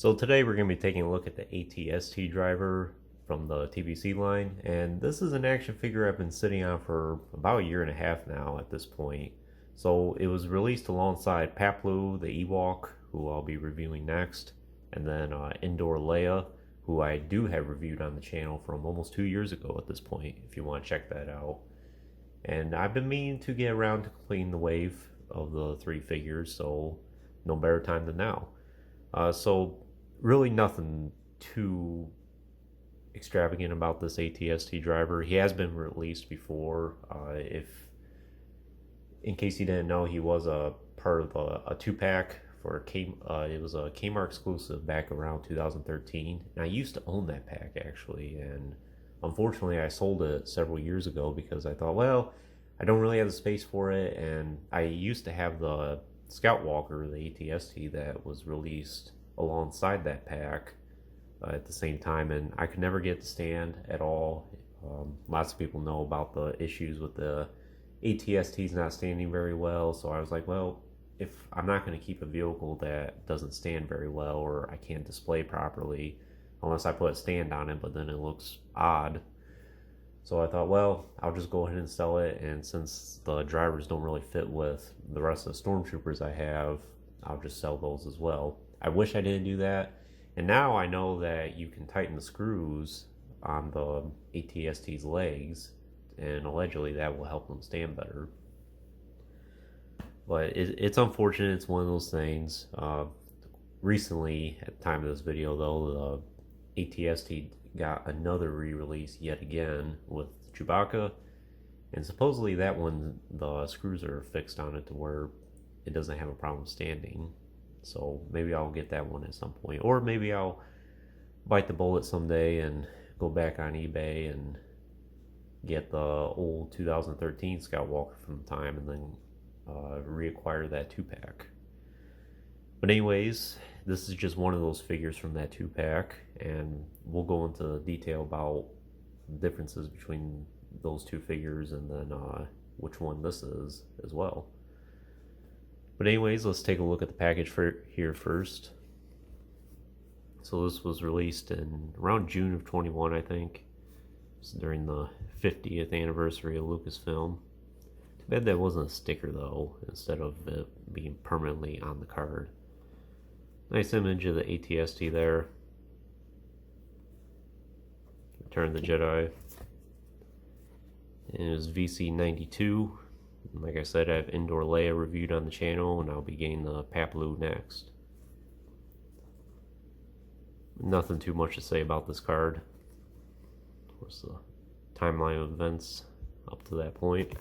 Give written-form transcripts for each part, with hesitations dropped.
So today we're going to be taking a look at the ATST driver from the TBC line, and this is an action figure I've been sitting on for about a year and a half now at this point. So it was released alongside Paplu, the Ewok, who I'll be reviewing next, and then Indoor Leia, who I do have reviewed on the channel from almost 2 years ago at this point, if you want to check that out. And I've been meaning to get around to completing the wave of the three figures, so no better time than now. So really nothing too extravagant about this ATST driver. He has been released before. If in case you didn't know, he was a part of a two-pack for it was a Kmart exclusive back around 2013. And I used to own that pack actually, and unfortunately I sold it several years ago because I thought, well, I don't really have the space for it, and I used to have the Scout Walker, the ATST, that was released alongside that pack at the same time, and I could never get to stand at all. Lots of people know about the issues with the ATSTs not standing very well, so I was like, well, if I'm not going to keep a vehicle that doesn't stand very well or I can't display properly unless I put a stand on it, but then it looks odd. So I thought, well, I'll just go ahead and sell it, and since the drivers don't really fit with the rest of the Stormtroopers I have, I'll just sell those as well. I wish I didn't do that, and now I know that you can tighten the screws on the ATST's legs, and allegedly that will help them stand better. But it's unfortunate. It's one of those things. Recently, at the time of this video, though, the ATST got another re-release yet again with Chewbacca, and supposedly that one, the screws are fixed on it to where it doesn't have a problem standing. So maybe I'll get that one at some point, or maybe I'll bite the bullet someday and go back on eBay and get the old 2013 Scout Walker from the time, and then reacquire that 2-pack. But anyways, this is just one of those figures from that 2-pack, and we'll go into detail about the differences between those two figures and then which one this is as well. But anyways, let's take a look at the package here first. So this was released in around June of 21, I think. It's during the 50th anniversary of Lucasfilm. Too bad that wasn't a sticker though, instead of it being permanently on the card. Nice image of the ATST there. Return of the Jedi. And it was VC92. Like I said, I have Indoor Leia reviewed on the channel, and I'll be getting the Paplu next. Nothing too much to say about this card. Of course, the timeline of events up to that point.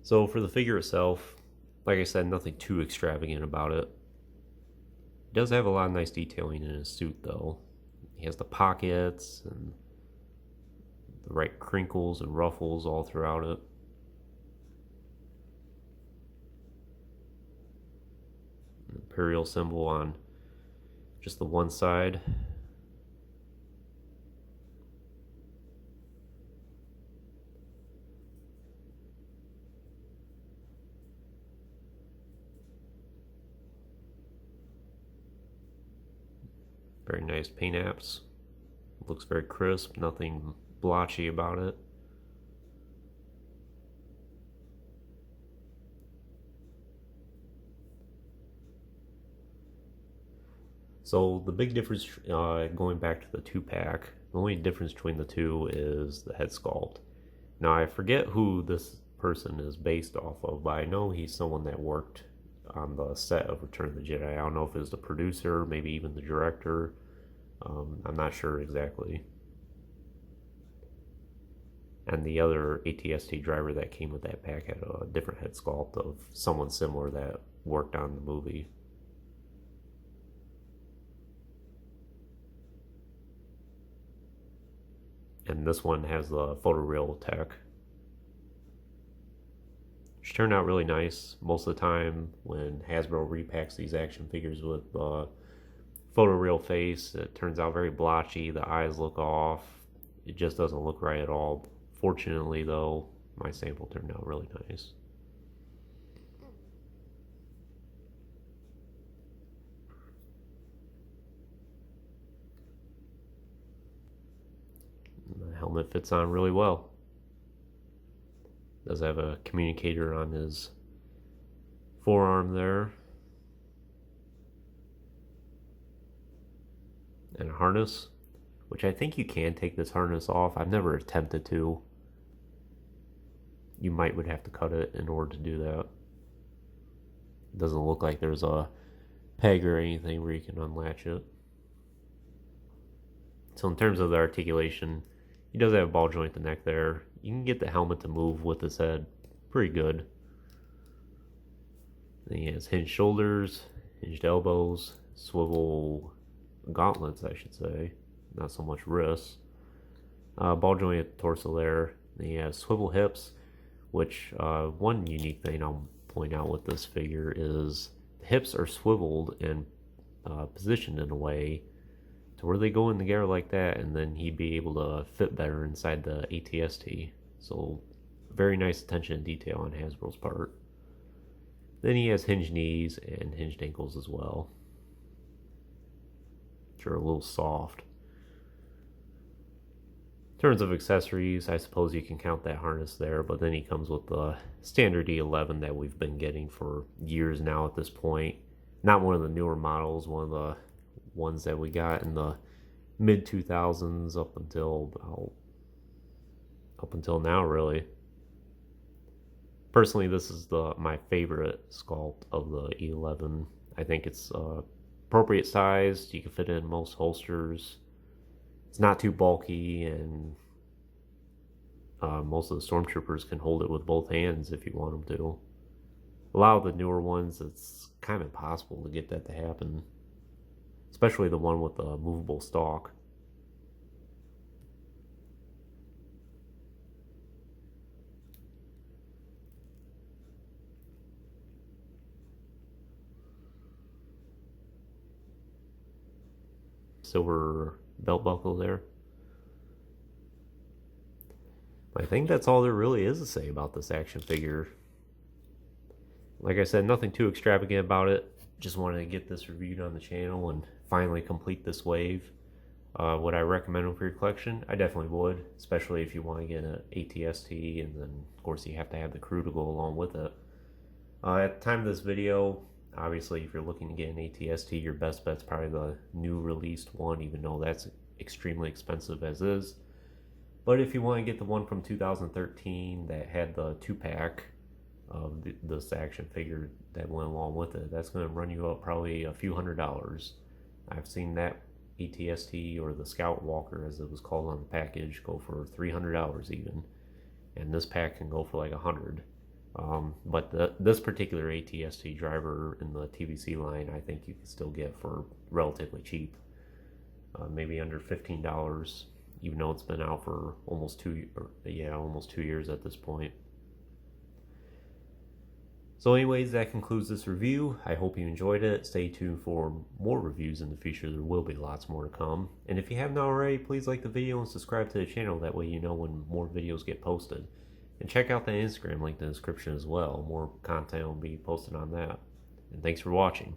So for the figure itself, like I said, nothing too extravagant about it. It does have a lot of nice detailing in his suit though. He has the pockets and the right crinkles and ruffles all throughout it. An Imperial symbol on just the one side. Very nice paint apps. Looks very crisp, nothing blotchy about it. So the big difference, going back to the 2-pack, the only difference between the two is the head sculpt. Now I forget who this person is based off of, but I know he's someone that worked on the set of Return of the Jedi. I don't know if it's the producer, maybe even the director. I'm not sure exactly. And the other ATST driver that came with that pack had a different head sculpt of someone similar that worked on the movie. And this one has the photoreal tech, which turned out really nice. Most of the time when Hasbro repacks these action figures with photoreal face, it turns out very blotchy, the eyes look off, it just doesn't look right at all. Fortunately though, my sample turned out really nice. helmet fits on really well. Does have a communicator on his forearm there. And a harness, which I think you can take this harness off. I've never attempted to. You would have to cut it in order to do that. It doesn't look like there's a peg or anything where you can unlatch it. So in terms of the articulation, he does have a ball joint in the neck there. You can get the helmet to move with his head pretty good. Then he has hinged shoulders, hinged elbows, swivel gauntlets, I should say. Not so much wrists. Ball joint at the torso there. Then he has swivel hips, which one unique thing I'll point out with this figure is the hips are swiveled and positioned in a way to where they go in together like that, and then he'd be able to fit better inside the ATST. So very nice attention to detail on Hasbro's part. Then he has hinged knees and hinged ankles as well, which are a little soft. In terms of accessories, I suppose you can count that harness there, but then he comes with the standard E11 that we've been getting for years now at this point. Not one of the newer models, one of the ones that we got in the mid 2000s up until now, really. Personally, this is my favorite sculpt of the E11. I think it's appropriate sized. You can fit it in most holsters. It's not too bulky, and most of the stormtroopers can hold it with both hands if you want them to. A lot of the newer ones, it's kind of impossible to get that to happen, especially the one with the movable stalk. Silver belt buckle there. I think that's all there really is to say about this action figure. Like I said, nothing too extravagant about it. Just wanted to get this reviewed on the channel and finally complete this wave. Would I recommend them for your collection? I definitely would, especially if you want to get an ATST, and then of course you have to have the crew to go along with it. At the time of this video, obviously if you're looking to get an ATST, your best bet's probably the new released one, even though that's extremely expensive as is. But if you want to get the one from 2013 that had the 2-pack of this action figure that went along with it, that's going to run you up probably a few $100s. I've seen that ATST, or the Scout Walker as it was called on the package, go for $300 even, and this pack can go for like $100. But this particular ATST driver in the TVC line, I think you can still get for relatively cheap, maybe under $15, even though it's been out for almost 2 years at this point. So anyways, that concludes this review. I hope you enjoyed it. Stay tuned for more reviews in the future. There will be lots more to come. And if you haven't already, please like the video and subscribe to the channel. That way you know when more videos get posted. And check out the Instagram link in the description as well. More content will be posted on that. And thanks for watching.